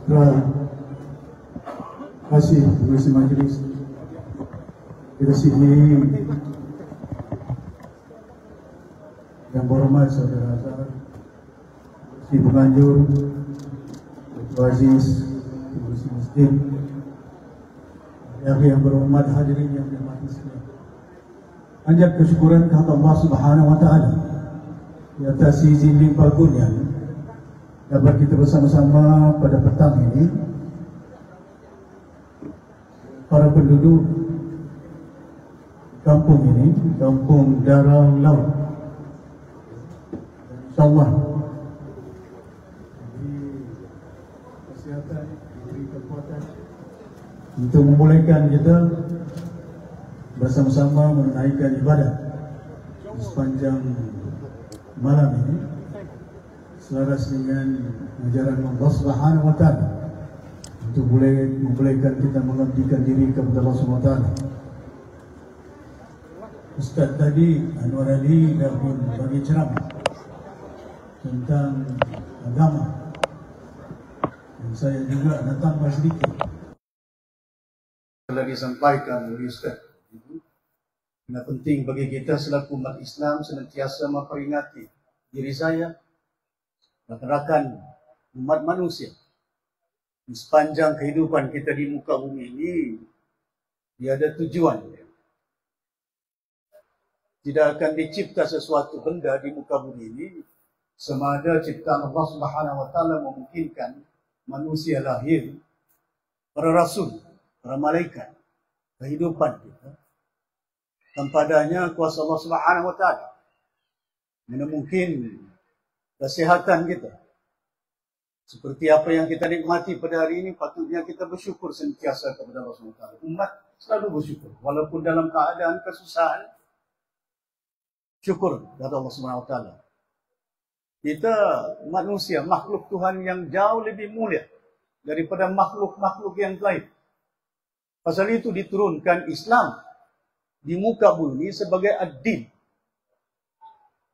Terima kasih Pengerusi Majlis, dikasihi yang berhormat Saudara Azhar, si penganjur, Ketua Aziz, Pengerusi Masjid, yang berhormat hadirin yang dirahmati sekalian. Panjat kesyukuran kepada Allah Subhanahu Wa Taala di atas izin limpah kurnia dapat kita bersama-sama pada petang ini, para penduduk kampung ini, Kampung Darau Laut, InsyaAllah diberi kesihatan, diberi kekuatan untuk membolehkan kita bersama-sama menunaikan ibadah di sepanjang malam ini selaras dengan ajaran Allah Subhanahu Wa Taala untuk membolehkan kita mengabdikan diri kepada Allah Subhanahu Wa Taala. Ustaz tadi Anwar Ali dah pun bagi ceramah tentang agama, dan saya juga nak tambah sedikit. Telah disampaikan oleh Ustaz, karena penting bagi kita selaku umat Islam senantiasa memperingati diri saya, rakan-rakan umat manusia di sepanjang kehidupan kita di muka bumi ini. Dia ada tujuan. Tidak akan dicipta sesuatu benda di muka bumi ini semada ciptaan Allah Subhanahu Wa Taala memungkinkan manusia lahir, para rasul, para malaikat, kehidupan kita tanpa adanya kuasa Allah Subhanahu Wa Taala. Mana mungkin kesehatan kita seperti apa yang kita nikmati pada hari ini, patutnya kita bersyukur sentiasa kepada Allah Subhanahu Wa Taala. Umat selalu bersyukur walaupun dalam keadaan kesusahan. Syukur kepada Allah Subhanahu Wa Taala. Kita manusia, makhluk Tuhan yang jauh lebih mulia daripada makhluk-makhluk yang lain. Pasal itu diturunkan Islam di muka bumi sebagai ad-din.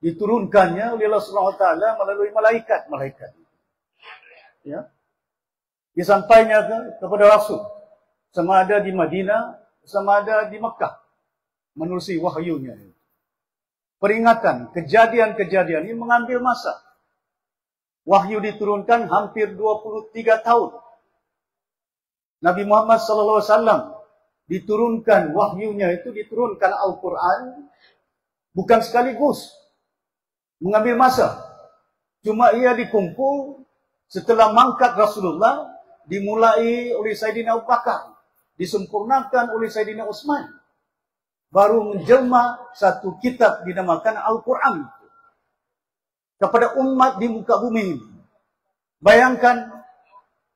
Diturunkannya oleh Allah Subhanahu Wa Taala melalui malaikat-malaikat. Ya. Disampaikannya kepada Rasul, sama ada di Madinah, sama ada di Mekah, menerusi wahyunya. Peringatan, kejadian-kejadian ini mengambil masa. Wahyu diturunkan hampir 23 tahun. Nabi Muhammad SAW diturunkan wahyunya itu, diturunkan Al-Quran bukan sekaligus, mengambil masa. Cuma ia dikumpul setelah mangkat Rasulullah, dimulai oleh Sayyidina Abu Bakar, disempurnakan oleh Sayyidina Utsman, baru menjelma satu kitab dinamakan Al-Quran kepada umat di muka bumi ini. Bayangkan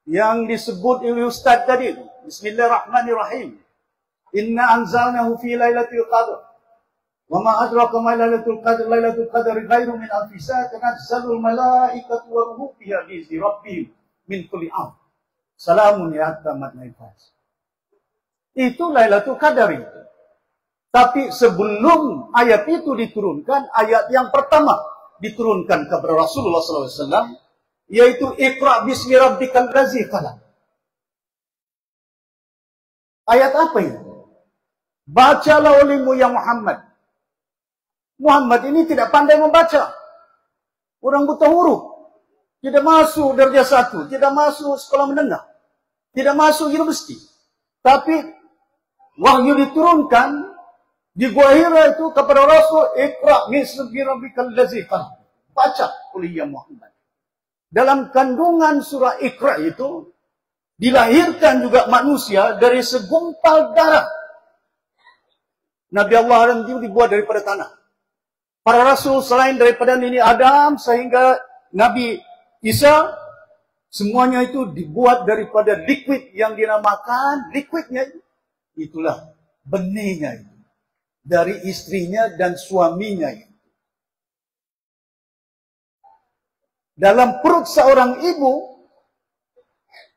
yang disebut oleh Ustaz tadi, Bismillahirrahmanirrahim. Inna anzalnahu fi lailatul qadr. Wa ma adraka ma lailatul qadr. Lailatul qadri khairum min alfi shahr. Tanazzalul malaikatu war ruhu fiha bi'izni rabbihim min kulli amr. Salamun ya tamat naifas. Itu Lailatul Qadar itu. Tapi sebelum ayat itu diturunkan, ayat yang pertama diturunkan kepada Rasulullah SAW, yaitu Iqra bismi rabbikal ladzi khalaq. Ayat apa itu? Bacalah olehmu ya Muhammad. Muhammad ini tidak pandai membaca. Orang buta huruf. Tidak masuk darjah 1, tidak masuk sekolah menengah, tidak masuk universiti. Tapi wahyu diturunkan di Gua Hira itu kepada Rasul, Iqra bismi rabbikal ladzi khalaq. Baca oleh ya Muhammad. Dalam kandungan surah Iqra itu dilahirkan juga manusia dari segumpal darah. Nabi Allah Adam itu dibuat daripada tanah. Para rasul selain daripada Nini Adam sehingga Nabi Isa, semuanya itu dibuat daripada liquid yang dinamakan liquidnya. Itulah benihnya itu. Dari istrinya dan suaminya itu. Dalam perut seorang ibu,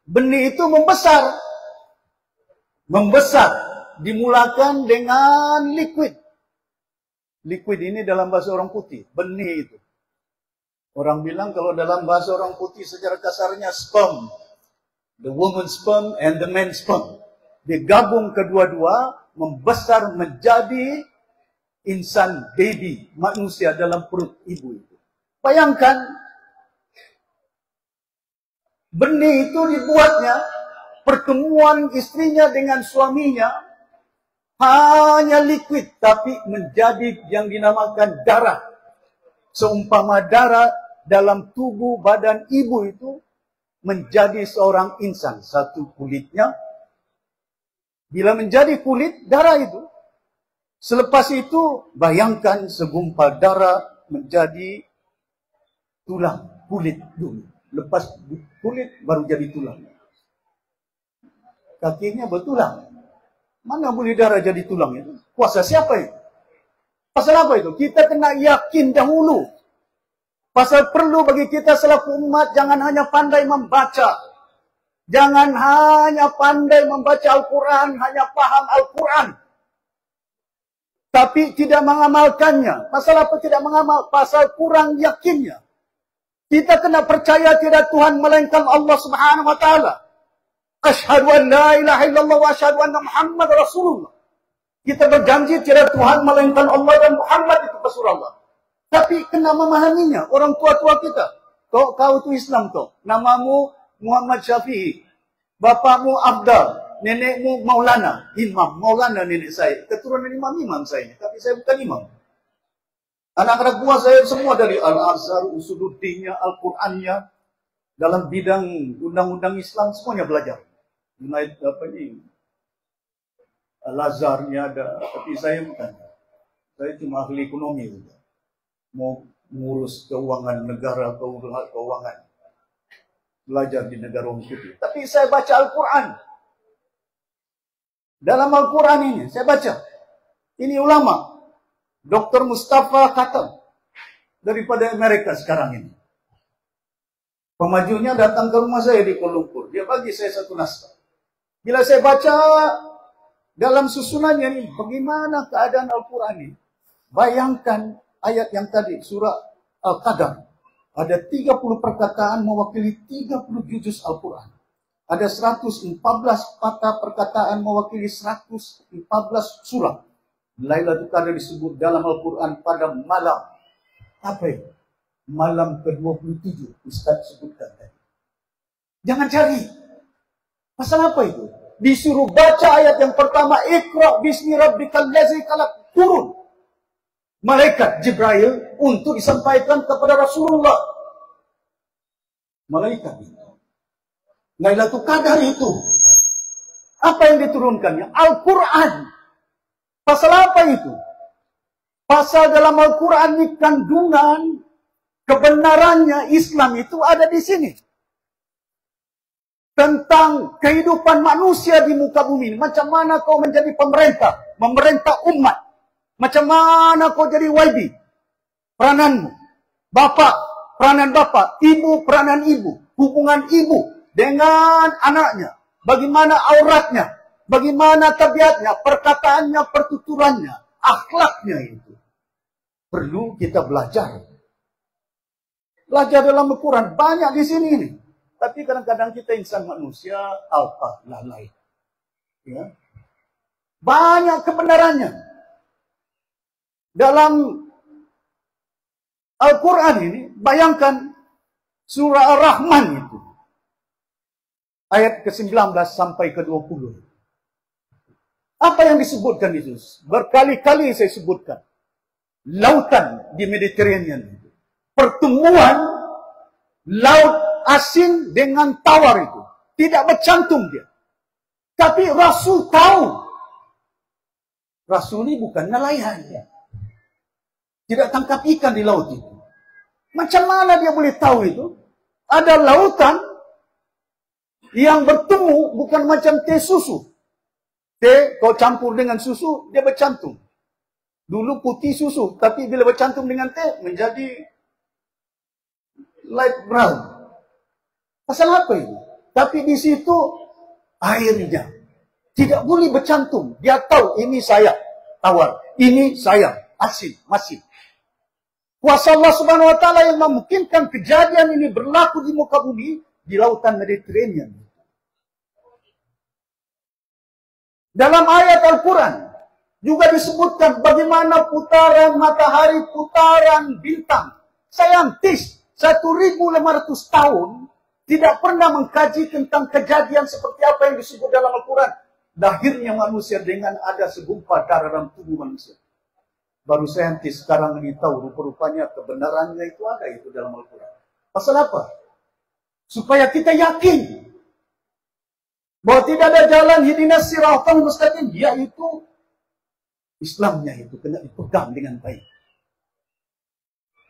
benih itu membesar. Membesar. Dimulakan dengan liquid. Liquid ini dalam bahasa orang putih. Benih itu. Orang bilang kalau dalam bahasa orang putih secara kasarnya sperm. The woman's sperm and the man's sperm. Digabung kedua-dua, membesar menjadi insan baby, manusia dalam perut ibu itu. Bayangkan, benih itu dibuatnya, pertemuan istrinya dengan suaminya, hanya liquid, tapi menjadi yang dinamakan darah. Seumpama darah dalam tubuh badan ibu itu, menjadi seorang insan. Satu kulitnya, bila menjadi kulit, darah itu. Selepas itu, bayangkan segumpal darah menjadi tulang, kulit dulu. Lepas kulit, baru jadi tulang. Kakinya bertulang. Mana boleh darah jadi tulang itu? Kuasa siapa itu? Pasal apa itu? Kita kena yakin dahulu. Pasal perlu bagi kita selaku umat, jangan hanya pandai membaca. Jangan hanya pandai membaca Al-Quran, hanya paham Al-Quran. Tapi tidak mengamalkannya. Pasal apa tidak mengamal? Pasal kurang yakinnya. Kita kena percaya tidak Tuhan melainkan Allah Subhanahu wa taala. Asyhadu an la ilaha illallah wa asyhadu anna Muhammad Rasulullah. Kita berjanji tidak Tuhan melainkan Allah dan Muhammad itu Rasul Allah. Tapi kena memahaminya orang tua-tua kita. Kau itu Islam kau. Namamu Muhammad Syafi'i. Bapakmu Abdal. Nenekmu Maulana. Imam. Maulana nenek saya. Keturunan imam saya. Tapi saya bukan imam. Anak-anak buah saya semua dari Al-Azhar, Usuluddinnya, Al-Qurannya. Dalam bidang undang-undang Islam semuanya belajar. Al-Azharnya ada. Tapi saya bukan. Saya cuma ahli ekonomi juga. Mau ngurus keuangan negara, keuangan. Belajar di negara orang putih. Tapi saya baca Al-Quran. Dalam Al-Quran ini, saya baca. Ini ulama. Dr. Mustafa Khatam. Daripada Amerika sekarang ini. Pemajunya datang ke rumah saya di Kuala Lumpur. Dia bagi saya satu naskah. Bila saya baca dalam susunannya ini, bagaimana keadaan Al-Quran ini. Bayangkan ayat yang tadi, surah Al-Qadar. Ada 30 perkataan mewakili 30 juz Al-Quran. Ada 114 patah perkataan mewakili 114 surah. Lailatul Qadar disebut dalam Al-Quran pada malam. Apa itu? Malam ke-27. Ustaz sebutkan tadi. Jangan cari. Pasal apa itu? Disuruh baca ayat yang pertama. Iqra' bismi rabbikal ladzi khalaq. Turun. Malaikat Jibril untuk disampaikan kepada Rasulullah. Malaikat itu. Lailatul Qadar itu. Apa yang diturunkannya? Al-Quran. Pasal apa itu? Pasal dalam Al-Quran ini kandungan kebenarannya Islam itu ada di sini. Tentang kehidupan manusia di muka bumi. Macam mana kau menjadi pemerintah. Memerintah umat. Macam mana kau jadi YB? Perananmu. Bapak, peranan bapak. Ibu, peranan ibu. Hubungan ibu dengan anaknya. Bagaimana auratnya. Bagaimana tabiatnya. Perkataannya, pertuturannya. Akhlaknya itu. Perlu kita belajar. Belajar dalam Al-Quran. Banyak di sini ini. Tapi kadang-kadang kita insan manusia. Alpa, lalai. Ya. Banyak kebenarannya. Dalam Al-Quran ini, bayangkan surah Ar-Rahman itu. Ayat ke-19 sampai ke-20. Apa yang disebutkan itu? Berkali-kali saya sebutkan. Lautan di Mediterranean itu. Pertemuan laut asin dengan tawar itu. Tidak bercantum dia. Tapi Rasul tahu. Rasul ini bukan nelayan dia. Tidak tangkap ikan di laut itu. Macam mana dia boleh tahu itu? Ada lautan yang bertemu bukan macam teh susu. Teh kau campur dengan susu, dia bercantum. Dulu putih susu, tapi bila bercantum dengan teh, menjadi light brown. Pasal apa itu? Tapi di situ airnya tidak boleh bercantum. Dia tahu ini saya tawar, ini saya asin, masin. Kuasa Allah Subhanahu wa taala yang memungkinkan kejadian ini berlaku di muka bumi di lautan Mediterranean. Dalam ayat Al-Quran juga disebutkan bagaimana putaran matahari, putaran bintang. Saintis 1.500 tahun tidak pernah mengkaji tentang kejadian seperti apa yang disebut dalam Al-Quran. Lahirnya manusia dengan ada segumpal darah dalam tubuh manusia. Baru saintis sekarang ini tahu rupa-rupanya kebenarannya itu ada itu dalam Al-Quran. Pasal apa? Supaya kita yakin bahwa tidak ada jalan hidinas siratal mustaqim, yaitu Islamnya itu kena dipegang dengan baik.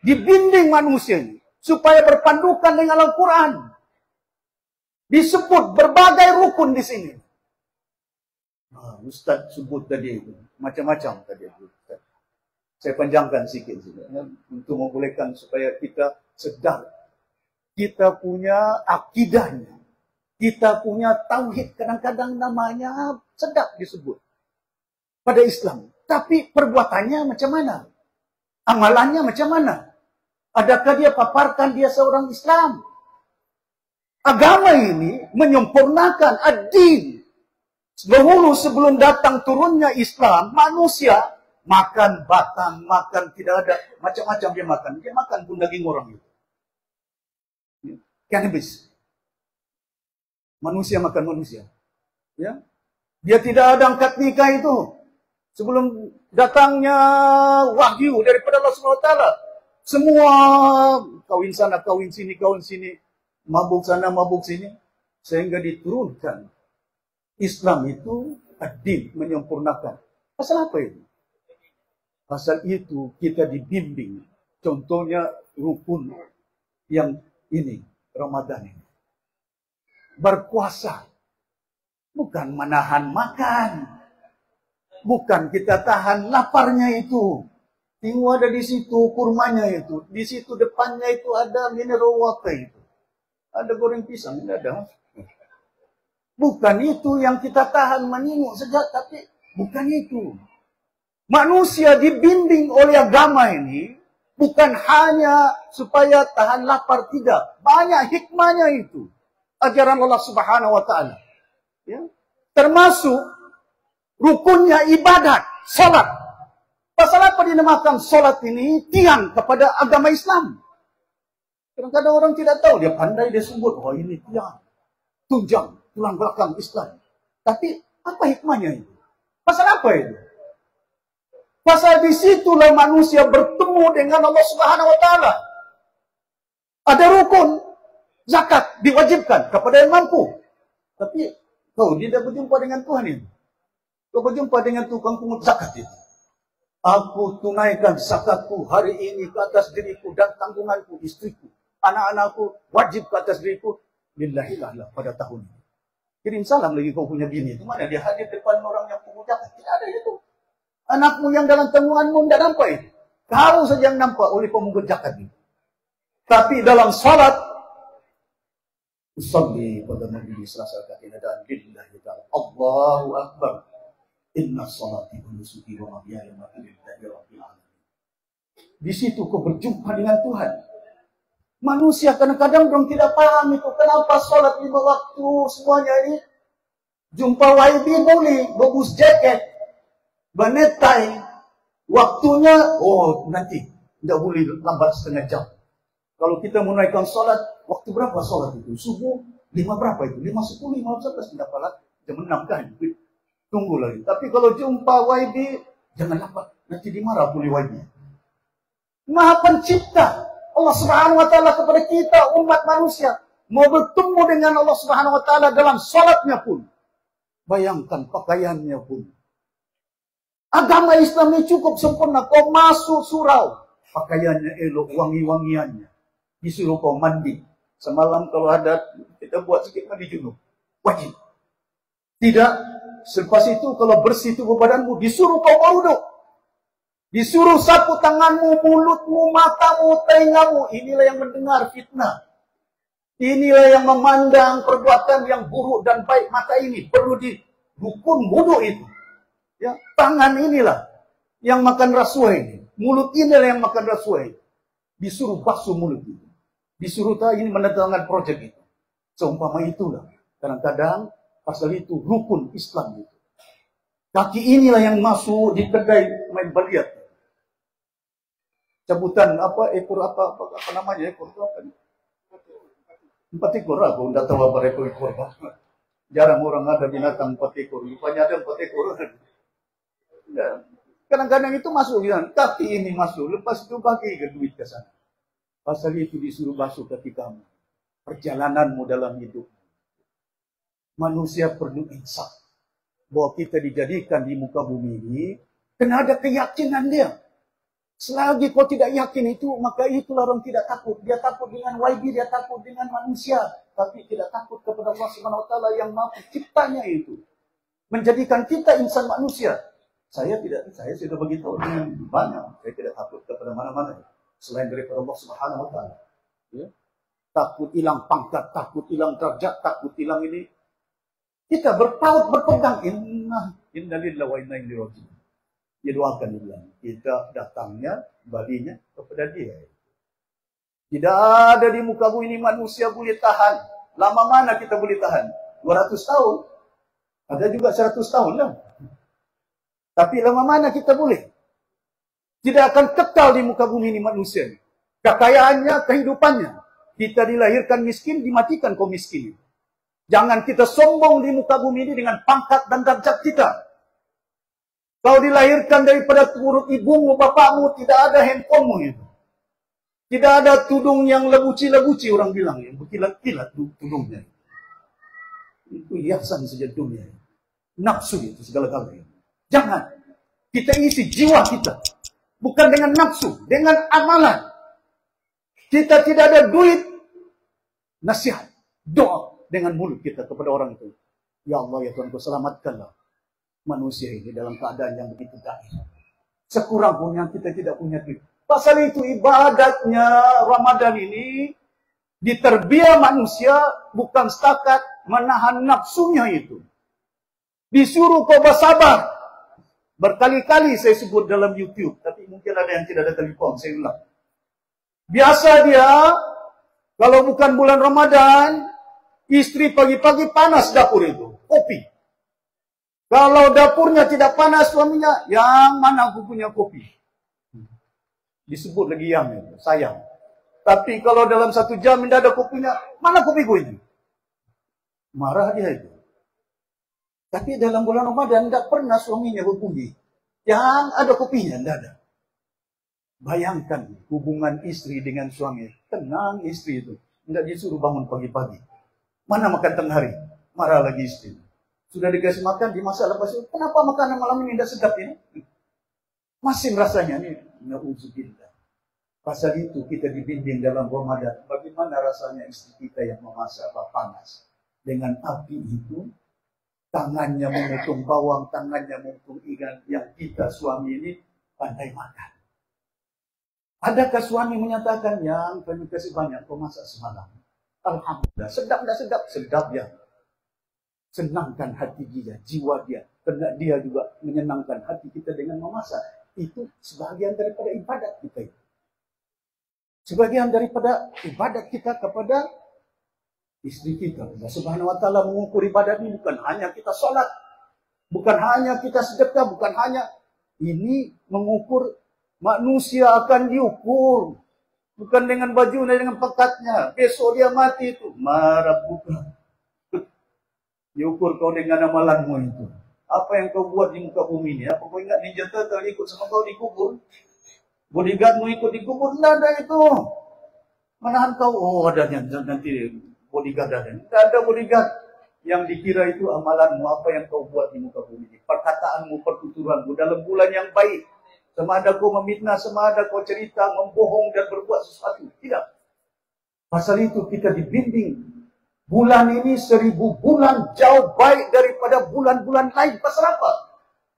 Dibimbing manusia ini supaya berpandukan dengan Al-Quran. Disebut berbagai rukun di sini. Ustaz sebut tadi itu macam-macam tadi itu. Saya panjangkan sikit untuk membolehkan supaya kita sedar. Kita punya akidahnya. Kita punya tauhid. Kadang-kadang namanya sedap disebut pada Islam. Tapi perbuatannya macam mana? Amalannya macam mana? Adakah dia paparkan dia seorang Islam? Agama ini menyempurnakan ad-din. Dahulu sebelum datang turunnya Islam, manusia makan batang, makan tidak ada macam-macam dia makan. Dia makan pun daging orang itu. Cannabis. Manusia makan manusia. Ya. Dia tidak ada angkat nikah itu. Sebelum datangnya wahyu daripada Allah SWT. Semua kawin sana, kawin sini, mabuk sana, mabuk sini. Sehingga diturunkan. Islam itu ad-din, menyempurnakan. Pasal apa itu? Pasal itu kita dibimbing. Contohnya rukun yang ini, Ramadan ini. Berpuasa. Bukan menahan makan. Bukan kita tahan laparnya itu. Tinggal ada di situ kurmanya itu. Di situ depannya itu ada mineral water itu. Ada goreng pisang, tidak ada. Bukan itu yang kita tahan meninguk saja. Tapi bukan itu. Manusia dibimbing oleh agama ini. Bukan hanya supaya tahan lapar, tidak. Banyak hikmahnya itu. Ajaran Allah Subhanahu wa Ta'ala. Ya. Termasuk rukunnya ibadat, salat. Pasal apa dinamakan salat ini? Tiang kepada agama Islam. Kadang-kadang orang tidak tahu, dia pandai dia sebut, oh ini tiang, tunjang, tulang belakang Islam. Tapi apa hikmahnya itu? Pasal apa itu? Pasal disitulah manusia bertemu dengan Allah Subhanahu wa Ta'ala. Ada rukun, zakat diwajibkan kepada yang mampu. Tapi kau tidak berjumpa dengan Tuhan ini. Kau berjumpa dengan tukang pungut zakat itu. Aku tunaikan zakatku hari ini ke atas diriku dan tanggunganku, istriku, anak-anakku, wajib ke atas diriku. Lillahi ta'ala pada tahun ini. Kirim salam lagi kau punya bini itu. Mana dia hadir depan orang yang pungut zakat? Tidak ada itu. Anakmu yang dalam tanggunganmu tidak nampak itu. Kau saja yang nampak oleh pemungut zakat itu. Tapi dalam salat, usalli pada Nabi Selasa katina dan lillahi ta'ala. Allahu Akbar. Inna salati wa nusuki wa mahyaya wa mamati lillahi rabbil alamin. Di situ kau berjumpa dengan Tuhan. Manusia kadang-kadang orang tidak paham itu. Kenapa salat 5 waktu semuanya ini? Jumpa YB boleh, bagus jaket, banetai, waktunya, oh nanti, tidak boleh lambat setengah jam. Kalau kita menaikkan salat, waktu berapa salat itu? Subuh, 5 berapa itu? 5.10, 5.11, tidak apalah, jam 6 kan? Tunggu lagi. Tapi kalau jumpa YB, jangan lambat. Nanti dimarah oleh YB. Maha pencipta Allah Subhanahu wa Ta'ala kepada kita, umat manusia. Mau bertemu dengan Allah Subhanahu wa Ta'ala dalam salatnya pun. Bayangkan pakaiannya pun. Agama Islam ini cukup sempurna. Kau masuk surau. Pakaiannya elok, wangi-wangiannya. Disuruh kau mandi. Semalam kalau ada, kita buat sikit mandi junub. Wajib. Tidak. Selepas itu kalau bersih tubuh badanmu, disuruh kau berwuduk. Disuruh sapu tanganmu, mulutmu, matamu, telingamu. Inilah yang mendengar fitnah. Inilah yang memandang perbuatan yang buruk dan baik mata ini. Perlu dihukum wuduk itu. Ya, tangan inilah yang makan rasuah ini. Mulut inilah yang makan rasuah ini. Disuruh basuh mulut itu. Disuruh ini menandatangani proyek itu. Seumpama itulah. Kadang-kadang pasal itu rukun Islam itu. Kaki inilah yang masuk di kedai main biliar. Cabutan ekor namanya ekor itu apa? 4 ekor lah, aku tidak tahu apa ekor. Jarang orang ada binatang 4 ekor. Rupanya ada 4 ekor. Kadang-kadang itu masuk gitu. Kaki ini masuk, lepas itu bagi ke duit ke sana. Pasal itu disuruh basuh kaki kamu. Perjalananmu dalam hidup. Manusia perlu insaf bahwa kita dijadikan di muka bumi ini kena ada keyakinan dia. Selagi kau tidak yakin itu, maka itulah orang tidak takut. Dia takut dengan YB, dia takut dengan manusia, tapi tidak takut kepada Allah Subhanahu wa taala yang Maha Penciptanya itu. Menjadikan kita insan manusia. Saya sudah beritahu dengan banyak. Saya tidak takut kepada mana-mana selain daripada Allah Subhanahu wa taala. Ya. Takut hilang pangkat, takut hilang derajat, takut hilang ini. Kita berpegang inna lillahi wa inna ilaihi raji'un. Dia doakan dia. Kita datangnya, balinya kepada dia. Tidak ada di muka bumi ini manusia boleh tahan. Lama mana kita boleh tahan? 200 tahun. Ada juga 100 tahun lah. Tapi lama mana kita boleh? Tidak akan kekal di muka bumi ini manusia. Kekayaannya, kehidupannya. Kita dilahirkan miskin, dimatikan kau miskin. Jangan kita sombong di muka bumi ini dengan pangkat dan derajat kita. Kau dilahirkan daripada perut ibumu, bapakmu, tidak ada handphonemu itu. Tidak ada tudung yang lebuci-lebuci orang bilang. Yang berkilat-kilat tudungnya. Itu hiasan saja dunia. Nafsu itu segala-galanya. Jangan. Kita isi jiwa kita. Bukan dengan nafsu. Dengan amalan. Kita tidak ada duit. Nasihat. Doa. Dengan mulut kita kepada orang itu. Ya Allah, ya Tuhan, kau selamatkanlah manusia ini dalam keadaan yang begitu dahsyat. Sekurang pun yang kita tidak punya duit. Pasal itu ibadatnya Ramadan ini diterbiah manusia bukan setakat menahan nafsunya itu. Disuruh kau bersabar. Berkali-kali saya sebut dalam YouTube, tapi mungkin ada yang tidak ada telepon, saya ulang. Biasa dia, kalau bukan bulan Ramadan, istri pagi-pagi panas dapur itu, kopi. Kalau dapurnya tidak panas suaminya, yang mana aku punya kopi? Disebut lagi yang itu, sayang. Tapi kalau dalam 1 jam tidak ada kopinya, mana kopiku ini? Marah dia itu. Tapi dalam bulan Ramadan tidak pernah suaminya hubungi. Yang ada kopinya, tidak ada. Bayangkan hubungan istri dengan suami. Tenang istri itu. Tidak disuruh bangun pagi-pagi. Mana makan tengah hari? Marah lagi istri. Sudah dikasih makan, dimasak lepas itu. Kenapa makanan malam ini tidak sedap ini? Masih rasanya ini. Na'udzubillah. Pasal itu kita dibimbing dalam Ramadan. Bagaimana rasanya istri kita yang memasak panas. Dengan api itu. Tangannya memotong bawang, tangannya memotong ikan. Yang kita suami ini pandai makan. Adakah suami menyatakan, yang terima kasih banyak kau masak semalam. Alhamdulillah. Sedap tak sedap? Sedap ya. Senangkan hati dia, jiwa dia. Karena dia juga menyenangkan hati kita dengan memasak. Itu sebahagian daripada ibadat kita. Sebagian daripada ibadat kita kepada istri kita. Allah Subhanahu wa taala mengukur ibadat ini bukan hanya kita sholat, bukan hanya kita sedekah, bukan hanya ini mengukur manusia akan diukur bukan dengan bajunya, dengan pekatnya. Besok dia mati itu marah bukan. Diukur kau dengan amalanmu itu. Apa yang kau buat di muka bumi ini? Apa kau ingat Ninja Turtle ikut sama kau dikubur? Bodyguardmu ikut dikubur? Tidak ada itu. Menahan kau? Oh adanya nanti bodyguard ada. Tidak ada bodyguard. Yang dikira itu amalanmu, apa yang kau buat di muka bumi ini. Perkataanmu, pertuturanmu dalam bulan yang baik. Sama ada kau memfitnah, sama ada kau cerita, membohong dan berbuat sesuatu. Tidak. Pasal itu kita dibimbing. Bulan ini 1000 bulan jauh baik daripada bulan-bulan lain. Pasal apa?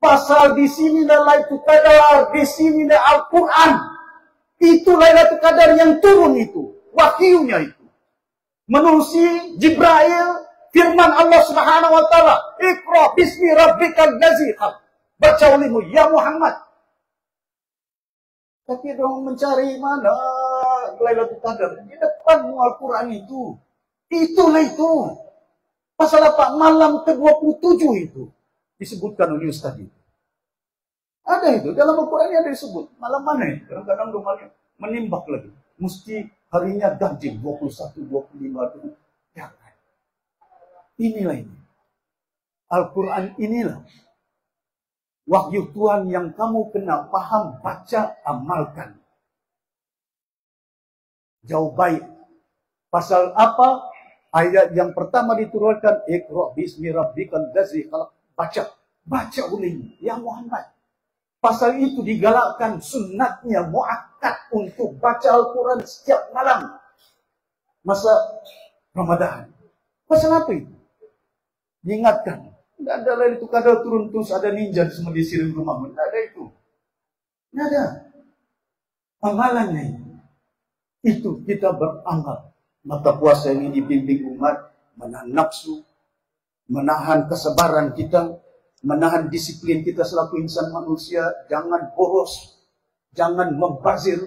Pasal di sini Lailatul Qadar, di sini Al-Quran. Itu Lailatul Qadar yang turun itu. Wahyunya itu. Menerusi Jibril, firman Allah Subhanahu wa taala, "Iqra bismi rabbikal ladzi khalaq." Baca olehmu ya Muhammad. Tapi dong mencari mana Lailatul Qadar di depanmu Al-Quran itu. Itulah itu. Pasal apa? Malam ke-27 itu. disebutkan oleh Ustaz itu. Ada itu, dalam Al-Quran ada disebut. Malam mana itu? Kadang-kadang malam menimbak lagi. Mesti harinya ganjil, 21, 25. Jangan. Inilah ini. Al-Quran inilah. Wahyu Tuhan yang kamu kena paham, baca, amalkan. Jauh baik. Pasal apa? Ayat yang pertama diturunkan, Iqra' bismi rabbikal ladzi khalaq. Baca ulang ya Muhammad. Pasal itu digalakkan sunnatnya muakkad untuk baca Al-Quran setiap malam masa Ramadan. Pasal apa itu? Diingatkan. Tidak ada lain itu kadang turun terus ada ninja semua di sirih rumah. Tidak ada itu. Tidak ada. Amalannya itu kita beramal. Mata puasa ini dibimbing umat menahan nafsu, menahan kesabaran kita, menahan disiplin kita selaku insan manusia. Jangan boros, jangan membazir.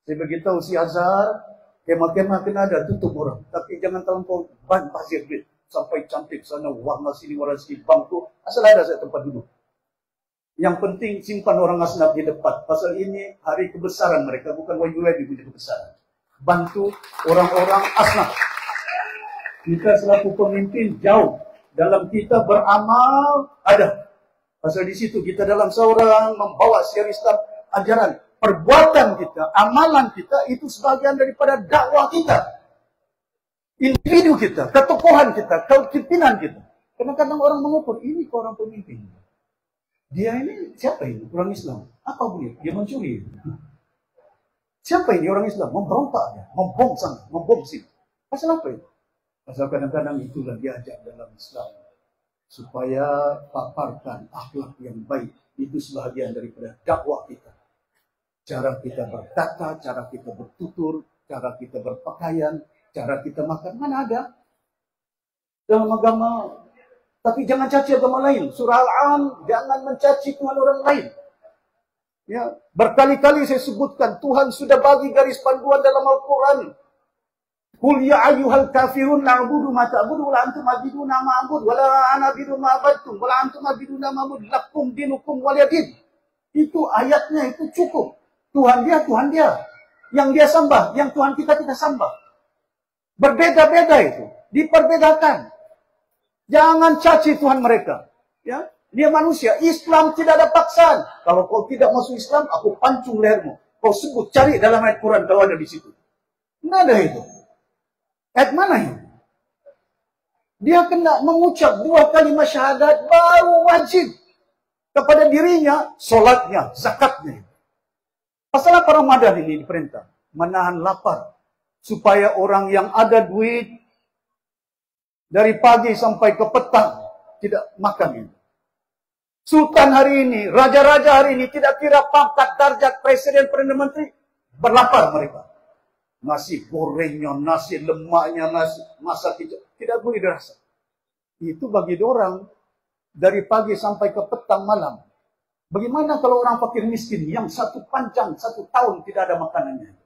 Saya beritahu si Azhar, kemah-kemah kena ada tutup orang, tapi jangan terlampau bazir duit sampai cantik sana warna sini warna sini bangku. Asal ada saya tempat duduk. Yang penting simpan orang asnaf di depan. Pasal ini hari kebesaran mereka, bukan wahyu lagi punya kebesaran. Bantu orang-orang asnaf. Kita selaku pemimpin jauh. Dalam kita beramal ada. Pasal di situ kita dalam seorang membawa syiar Islam ajaran. Perbuatan kita, amalan kita itu sebagian daripada dakwah kita. Individu kita, ketokohan kita, kepimpinan kita. Kadang-kadang orang mengukur, ini kok orang pemimpin. Dia ini siapa ini? Orang Islam. Apa boleh? Dia mencuri. Siapa ini orang Islam? Memberontak dia, membom sana, membom sini. Pasal apa itu? Pasal kadang-kadang itulah diajak dalam Islam. Supaya paparkan akhlak yang baik. Itu sebahagian daripada dakwah kita. Cara kita berkata, cara kita bertutur, cara kita berpakaian, cara kita makan. Mana ada? Dalam agama. Tapi jangan caci agama lain. Surah Al-An, jangan mencaci Tuhan orang lain. Ya, berkali-kali saya sebutkan, Tuhan sudah bagi garis panduan dalam Al-Quran. Qul ya ayyuhal kafirun na'budu ma ta'budu wa la antum abiduna ma a'budu wa la ana abidu ma abadtum wa la antum abiduna ma a'budu lakum dinukum waliyadin. Itu ayatnya itu cukup. Tuhan dia. Yang dia sembah, yang Tuhan kita sembah. Berbeda-beda itu, diperbedakan. Jangan caci Tuhan mereka. Ya, dia manusia. Islam tidak ada paksaan. Kalau kau tidak masuk Islam, aku pancung lehermu. Kau sebut, cari dalam ayat Quran kalau ada di situ. Tidak ada itu. Ayat mana ini? Dia kena mengucap 2 kalimat syahadat baru wajib kepada dirinya, solatnya, zakatnya. Pasal apa Ramadan ini diperintah? Menahan lapar. Supaya orang yang ada duit dari pagi sampai ke petang tidak makan itu. Sultan hari ini, raja-raja hari ini tidak kira pangkat darjat presiden, perdana menteri, berlapar mereka. Nasi gorengnya, nasi lemaknya, nasi masak hijau, tidak boleh dirasa. Itu bagi orang dari pagi sampai ke petang malam. Bagaimana kalau orang fakir miskin yang 1 panjang 1 tahun tidak ada makanannya?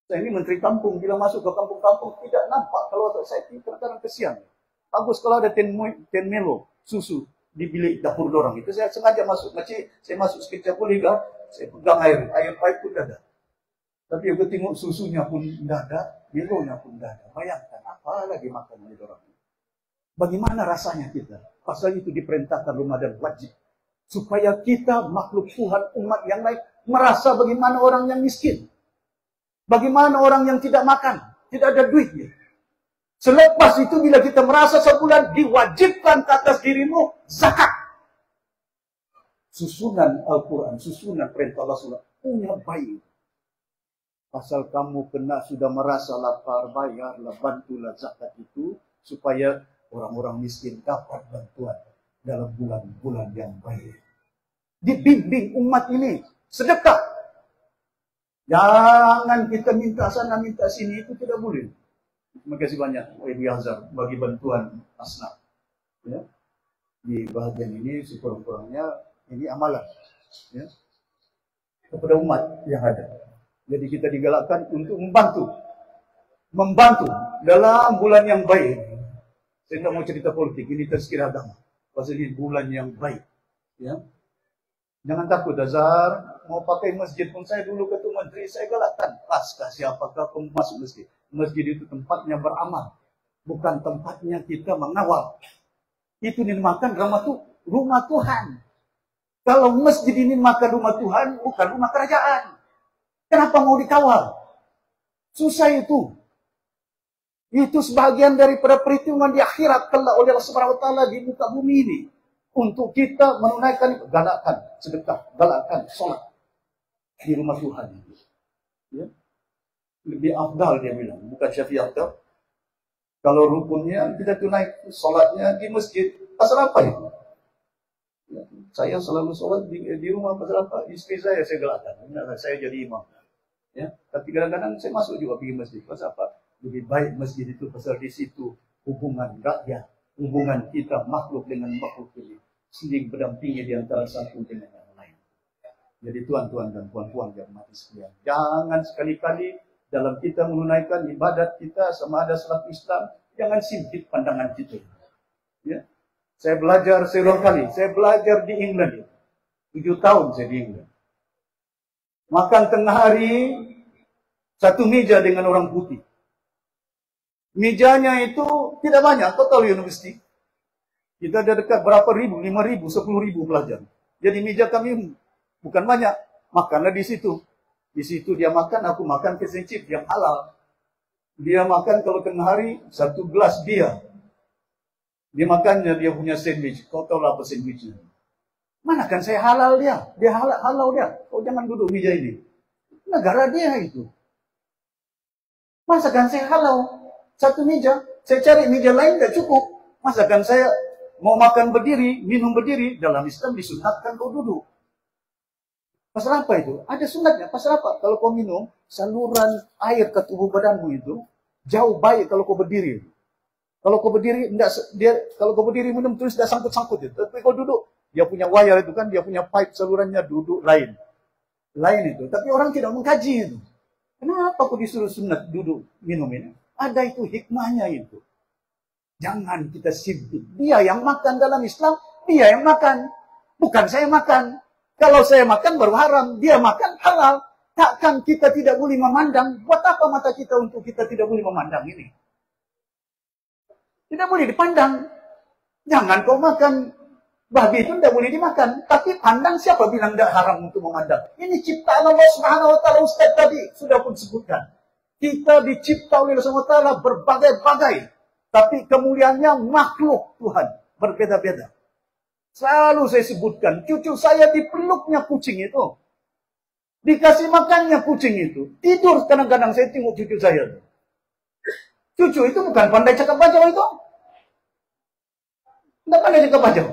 Saya ini menteri kampung, bila masuk ke kampung-kampung tidak nampak. Kalau saya kadang-kadang kesian. Bagus kalau ada ten melo susu di bilik dapur dorang. Itu saya sengaja masuk. Macam saya masuk sekejap boleh kah? Saya pegang air paip pun tidak ada. Tapi aku tengok susunya pun tidak ada, melonya pun tidak ada. Bayangkan apa lagi makan oleh dorang. Bagaimana rasanya kita? Pasal itu diperintahkan Ramadan wajib. Supaya kita makhluk Tuhan umat yang lain merasa bagaimana orang yang miskin. Bagaimana orang yang tidak makan, tidak ada duitnya. Selepas itu bila kita merasa sebulan diwajibkan ke atas dirimu zakat. Susunan Al-Quran, susunan perintah Allah SWT punya baik. Pasal kamu kena sudah merasa lapar, bayarlah, bantulah zakat itu supaya orang-orang miskin dapat bantuan dalam bulan-bulan yang baik. Dibimbing umat ini sedekah. Jangan kita minta sana, minta sini, itu tidak boleh. Terima kasih banyak, Ibu Azhar, bagi bantuan asnaf. Ya. Di bahagian ini, sekurang-kurangnya, ini amalan. Ya. Kepada umat yang ada. Jadi kita digalakkan untuk membantu. Membantu dalam bulan yang baik. Saya tidak mau cerita politik, ini tazkirah agama. Pasal ini bulan yang baik. Ya. Jangan takut Azhar, mau pakai masjid pun saya dulu ketua menteri, saya galakkan. Paskah siapakah kamu masuk masjid. Masjid itu tempatnya beramal. Bukan tempatnya kita mengawal. Itu dinamakan rumah Tuhan. Kalau masjid ini makan rumah Tuhan, bukan rumah kerajaan. Kenapa mau dikawal? Susah itu. Itu sebagian daripada perhitungan di akhirat kelak oleh Allah Subhanahu wa taala di muka bumi ini. Untuk kita menunaikan galakkan sedekah, galakkan sholat di rumah Tuhan. Ya. Lebih afdal dia bilang, bukan Syafi'i afdal. Kalau rukunnya kita tunaikan sholatnya di masjid. Pasal apa itu? Ya. Saya selalu sholat di rumah pasal apa? Istri saya galakkan. Saya jadi imam. Ya. Tapi kadang-kadang saya masuk juga pergi masjid. Pasal apa? Lebih baik masjid itu pasal di situ hubungan rakyat, hubungan kita makhluk dengan makhluk ini saling berdampingi di antara satu dengan yang lain. Jadi tuan-tuan dan puan-puan yang mati sekalian, jangan sekali-kali dalam kita menunaikan ibadat kita sama ada salat Islam, jangan sempit pandangan kita. Ya. Saya berulang kali, saya belajar di England. 7 tahun saya di England. Makan tengah hari, satu meja dengan orang putih. Mejanya itu tidak banyak, total universiti. Kita ada dekat berapa ribu, 5.000, 10.000 pelajar. Jadi meja kami bukan banyak, makanlah di situ. Di situ dia makan, aku makan fish and chip yang halal. Dia makan kalau tengah hari, 1 gelas bia. Dia makannya, dia punya sandwich. Kau tahu apa sandwichnya? Mana kan saya halal dia? Dia halal dia. Kau jangan duduk meja ini. Negara dia itu. Masa kan saya halal? Satu meja, saya cari meja lain tidak cukup. Masakan saya mau makan berdiri, minum berdiri, dalam Islam disunatkan kau duduk. Pasal apa itu? Ada sunatnya. Pasal apa? Kalau kau minum, saluran air ke tubuh badanmu itu jauh baik kalau kau berdiri. Kalau kau berdiri, kalau kau berdiri minum terus tidak sangkut-sangkut itu. Tapi kau duduk, dia punya wire itu kan, dia punya pipe salurannya duduk lain itu. Tapi orang tidak mengkaji itu. Kenapa kau disuruh sunat duduk minum ini? Ada itu hikmahnya itu. Jangan kita sibuk. Dia yang makan dalam Islam, dia yang makan. Bukan saya makan. Kalau saya makan baru haram, dia makan halal. Takkan kita tidak boleh memandang? Buat apa mata kita untuk kita tidak boleh memandang ini? Tidak boleh dipandang. Jangan kau makan. Babi itu tidak boleh dimakan. Tapi pandang, siapa bilang tidak haram untuk memandang? Ini ciptaan Allah Subhanahu wa taala. Ustaz tadi sudah pun sebutkan. Kita dicipta oleh Allah Subhanahu wa taala berbagai-bagai. Tapi kemuliaannya makhluk Tuhan berbeda-beda. Selalu saya sebutkan, cucu saya dipeluknya kucing itu. Dikasih makannya kucing itu. Tidur kadang-kadang saya tengok cucu saya. Cucu itu bukan pandai cakap bajau itu. Tidak pandai cakap bajau.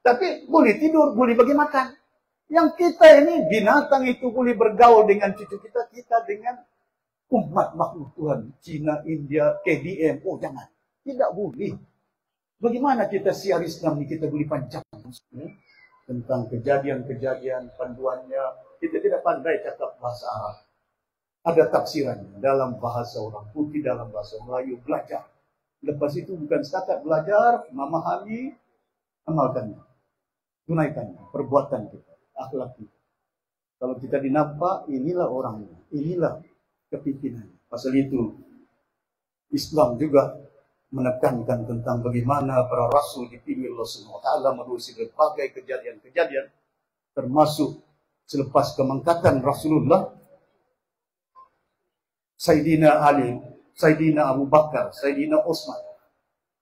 Tapi boleh tidur, boleh bagi makan. Yang kita ini binatang itu boleh bergaul dengan cucu kita, kita dengan umat makhluk Tuhan, Cina, India, KDM, oh jangan. Tidak boleh. Bagaimana kita siar Islam ini kita boleh panjang ya? Tentang kejadian-kejadian, panduannya. Kita tidak pandai cakap bahasa Arab. Ada tafsirannya dalam bahasa orang putih, dalam bahasa Melayu, belajar. Lepas itu bukan setakat belajar, memahami, amalkannya. Tunaikannya, perbuatan kita, akhlak kita. Kalau kita dinampak, inilah orangnya, inilah kepimpinan. Pasal itu Islam juga menekankan tentang bagaimana para rasul dipilih Allah Subhanahu wa taala menerusi berbagai kejadian-kejadian, termasuk selepas kemangkatan Rasulullah, Sayyidina Ali, Sayyidina Abu Bakar, Sayyidina Utsman.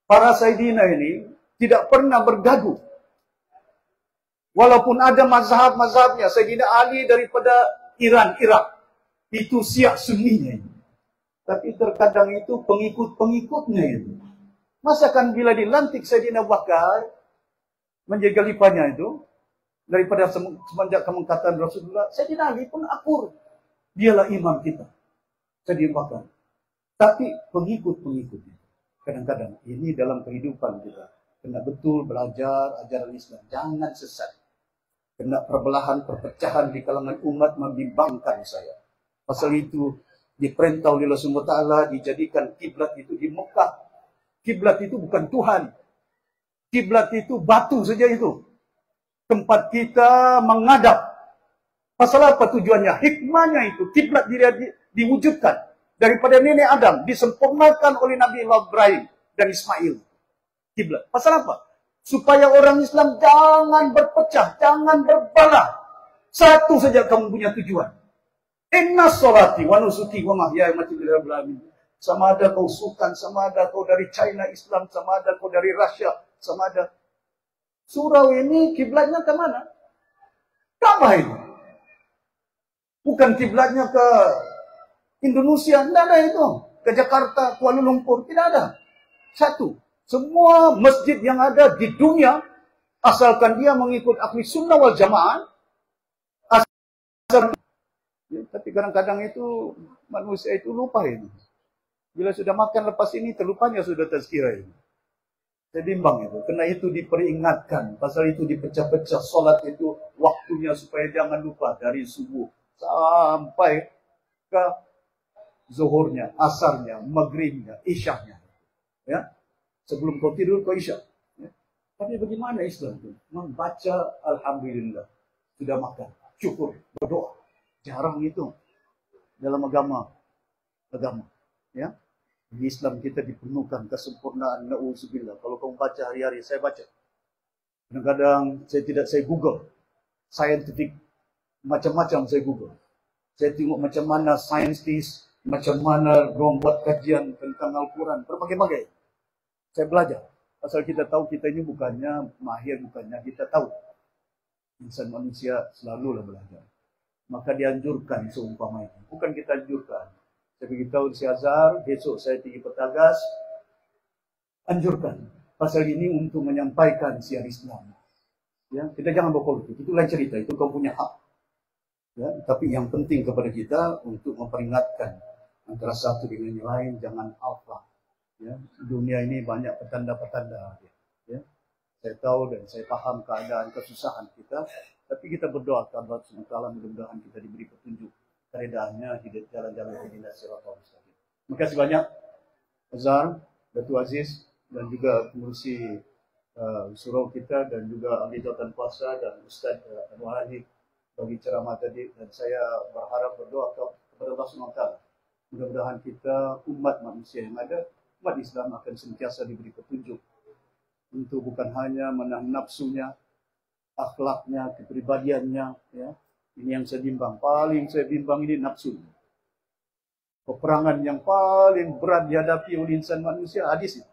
Para Sayyidina ini tidak pernah bergaduh. Walaupun ada mazhab-mazhabnya, Sayyidina Ali daripada Iran, Irak. Itu Syiah Sunninya. Tapi terkadang itu pengikut-pengikutnya itu. Masakan bila dilantik Sayyidina Abu Bakar menjadi khalifahnya itu, daripada semenjak kemangkatan Rasulullah, Sayyidina Ali pun akur. Dialah imam kita. Sayyidina Abu Bakar. Tapi pengikut-pengikutnya. Kadang-kadang ini dalam kehidupan kita. Kena betul belajar ajaran Islam. Jangan sesat. Kena perbelahan, perpecahan di kalangan umat membimbangkan saya. Pasal itu diperintah oleh Allah Subhanahu wa taala dijadikan kiblat itu di Mekah. Kiblat itu bukan Tuhan. Kiblat itu batu saja itu. Tempat kita menghadap. Pasal apa tujuannya? Hikmahnya itu. Kiblat diwujudkan. Daripada nenek Adam. Disempurnakan oleh Nabi Ibrahim dan Ismail. Kiblat. Pasal apa? Supaya orang Islam jangan berpecah. Jangan berbalah. Satu saja kamu punya tujuan. Inna sholati wa nusuki wa mahyaya wa mamati lillahi rabbil alamin. Sama ada kau Sultan, sama ada kau dari China Islam, sama ada kau dari Rusia, sama ada. Surau ini kiblatnya ke mana? Ka'bah itu. Bukan kiblatnya ke Indonesia, tidak ada itu. Ke Jakarta, Kuala Lumpur, tidak ada. Satu. Semua masjid yang ada di dunia, asalkan dia mengikut ahli sunnah wal jamaah, ya, tapi kadang-kadang itu manusia itu lupa ini. Bila sudah makan lepas ini, terlupanya sudah tazkirah ini. Saya bimbang itu. Karena itu diperingatkan. Pasal itu dipecah-pecah. Solat itu waktunya supaya jangan lupa. Dari subuh sampai ke zuhurnya, asarnya, maghribnya, isyahnya. Ya? Sebelum kau tidur, kau isyak. Ya? Tapi bagaimana Islam itu? Membaca Alhamdulillah. Sudah makan. Syukur. Berdoa. Jarang itu. Dalam agama. Ya, di Islam kita dipenuhkan kesempurnaan. Na'udzubillah. Kalau kamu baca hari-hari, saya baca. Kadang-kadang saya Google. Scientific. Macam-macam saya Google. Saya tengok macam mana saintis, macam mana orang buat kajian tentang Al-Quran. Berbagai-bagai. Saya belajar. Asal kita tahu kita ini bukannya mahir, bukannya kita tahu. Insan manusia selalulah belajar. Maka dianjurkan seumpama ini. Bukan kita anjurkan. Saya beritahu di Azhar, besok saya pergi Petagas, anjurkan pasal ini untuk menyampaikan siar Islam. Ya, kita jangan berpolitik, itu lain cerita, itu kau punya hak. Ya, tapi yang penting kepada kita untuk memperingatkan antara satu dengan yang lain, jangan alfa. Ya, dunia ini banyak petanda-petanda. Ya, saya tahu dan saya paham keadaan kesusahan kita, tapi kita berdoa kepada Allah mudah-mudahan kita diberi petunjuk. Keredaannya hidup jalan-jalan kehidupan siratal mustaqim. Terima kasih banyak Azhar, Datuk Aziz dan juga pengurusi surau kita dan juga ahli jawatan puasa dan Ustaz Anwar Haji bagi ceramah tadi, dan saya berharap berdoa kepada Allah SWT. Mudah-mudahan kita umat manusia yang ada, umat Islam akan sentiasa diberi petunjuk untuk bukan hanya menahan nafsunya, akhlaknya, kepribadiannya, ya. Ini yang saya bimbang. Paling saya bimbang ini nafsu. Peperangan yang paling berat dihadapi oleh insan manusia, hadis itu.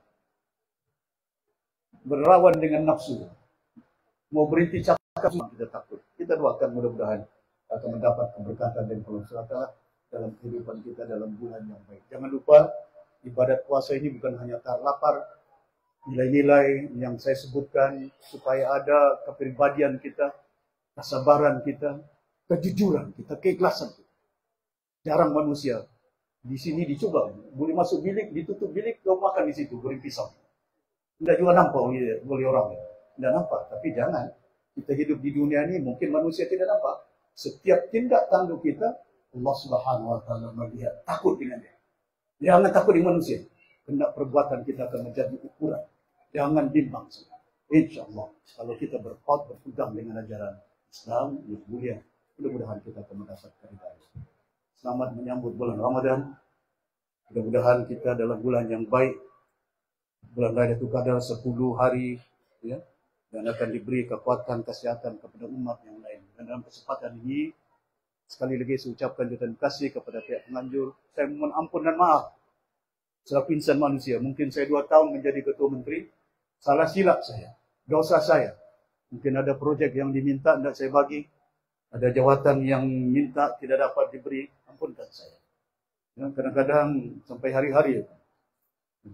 Berlawan dengan nafsu. Mau berhenti cakap, kita takut. Kita doakan mudah-mudahan akan mendapat keberkatan dan perlindungan dalam kehidupan kita dalam bulan yang baik. Jangan lupa, ibadat puasa ini bukan hanya tahan lapar. Nilai-nilai yang saya sebutkan supaya ada kepribadian kita, kesabaran kita, kejujuran kita, keikhlasan kita. Jarang manusia di sini dicoba, boleh masuk bilik, ditutup bilik, kau makan di situ, goreng pisau. Tidak juga nampak oleh orang, tidak nampak. Tapi jangan, kita hidup di dunia ini, mungkin manusia tidak nampak. Setiap tindak tanduk kita, Allah Subhanahu Wa Taala melihat, takut dengan dia. Jangan takut dengan manusia. Kena perbuatan kita akan menjadi ukuran. Jangan bimbang. InsyaAllah, kalau kita berpegang dengan ajaran Islam yang mulia, mudah-mudahan kita akan mendapat keridhaan. Selamat menyambut bulan Ramadan. Mudah-mudahan kita dalam bulan yang baik. Bulan Lailatul Qadar 10 hari, ya, dan akan diberi kekuatan kesehatan kepada umat yang lain. Dan dalam kesempatan ini, sekali lagi saya ucapkan terima kasih kepada pihak penganjur. Saya mohon ampun dan maaf. Selaku insan manusia, mungkin saya 2 tahun menjadi ketua menteri, salah silap saya, dosa saya. Mungkin ada projek yang diminta, tidak saya bagi. Ada jawatan yang minta tidak dapat diberi, ampunkan saya. Ya, kadang-kadang sampai hari-hari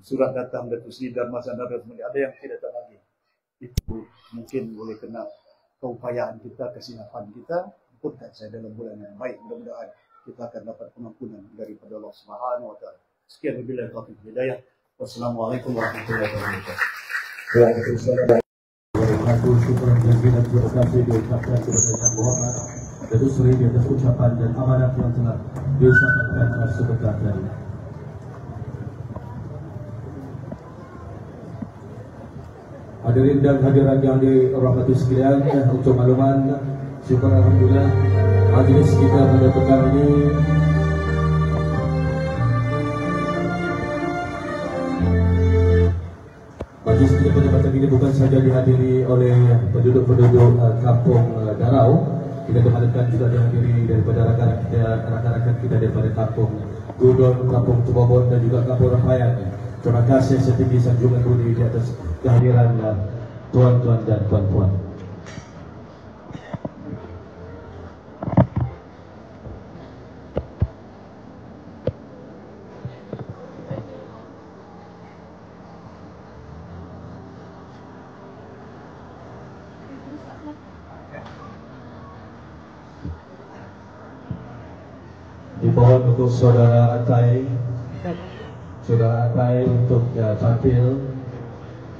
surat datang dari Sri Dharma Sandara, ada yang tidak terbagi. Itu mungkin boleh kena keupayaan kita, kesilapan kita. Ampunkan saya dalam bulan yang baik. Mudah-mudahan kita akan dapat pengampunan daripada Allah Subhanahu Wa Taala. Sekian wabillahi taufiq wal hidayah. Wassalamualaikum warahmatullahi wabarakatuh. Waalaikumsalam. Aku syukur dan terima kasih diucapkan kepada Yang Muhammad Datuk Seri di atas ucapan dan amanat yang telah disampaikan sebentar tadi. Hadirin dan hadirat yang dirahmati sekalian, untuk makluman, syukur alhamdulillah majlis kita pada petang ini majlis kita pada petang ini bukan saja dihadiri oleh penduduk-penduduk kampung Darau, kita diharapkan juga dihadiri daripada rakan-rakan kita daripada kampung Gudon, kampung Tubabon dan juga kampung Rampayan. Terima kasih setinggi sanjungan budi di atas kehadiran tuan-tuan dan puan-puan. Dimohon untuk saudara Atai untuk tampil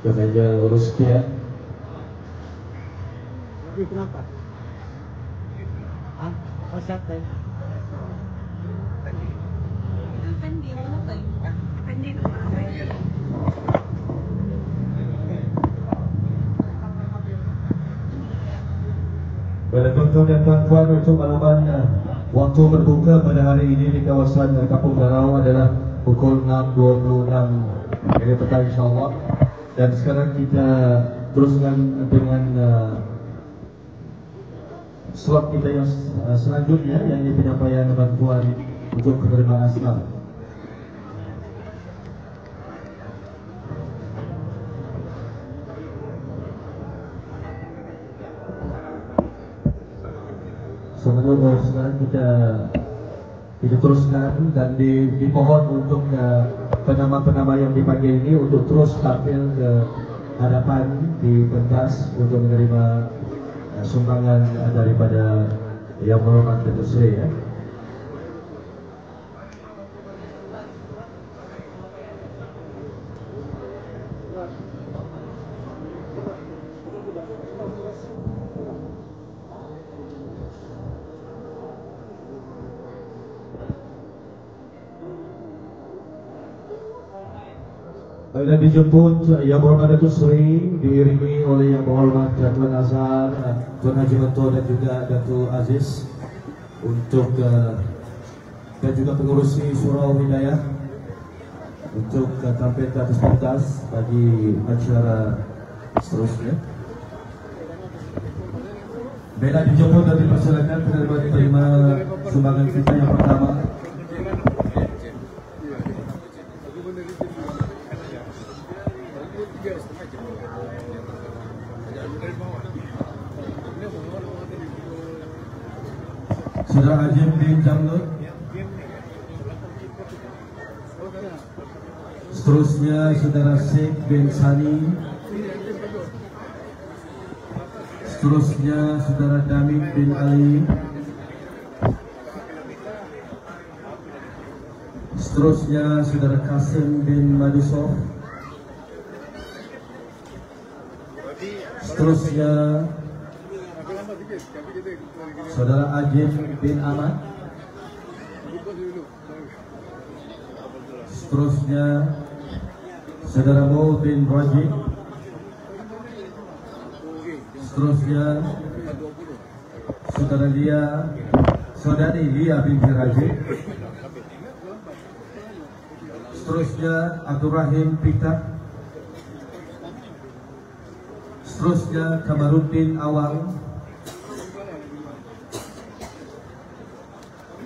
ke meja ruskiah. Kenapa? Oh, siapa? Pandi mana tayo? Pandi Pada tuan-tuan dan puan-puan, untuk makluman, waktu berbuka pada hari ini di kawasan Kampung Darau adalah pukul 6.26 hari petang insyaAllah. Dan sekarang kita teruskan dengan slot kita yang selanjutnya, yang ini penyampaian bantuan untuk penerimaan asal. Sekarang kita teruskan dan dimohon untuk penama-penama yang dipanggil ini untuk terus tampil ke hadapan di pentas untuk menerima sumbangan daripada Yang Berhormat Datuk Seri ya. Dan dijemput Yang Berhormat Datuk Seri diiringi oleh Yang Berhormat Tuan Azhar, Tuan Haji Mentor dan juga Datuk Aziz untuk dan juga pengurusi Surau Hidayah untuk tampil ke atas pentas bagi acara seterusnya. Bila dijemput dan dipersilakan menerima sumbangan kita yang pertama. Saudara Ajim bin Jamlut, seterusnya Saudara Sheikh bin Sani, seterusnya Saudara Damit bin Ali, seterusnya Saudara Kasim bin Madusof, seterusnya Saudara Ajim bin Ahmad, seterusnya Saudara Mo bin Rajib, seterusnya Saudari Lia binti Rajib, seterusnya Abdul Rahim Pita, seterusnya Kamaruddin Awang,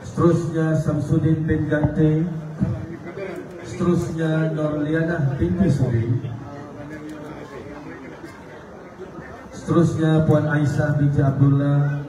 seterusnya Samsudin bin Gante, seterusnya Norlianah binti Suri, seterusnya Puan Aisyah binti Abdullah,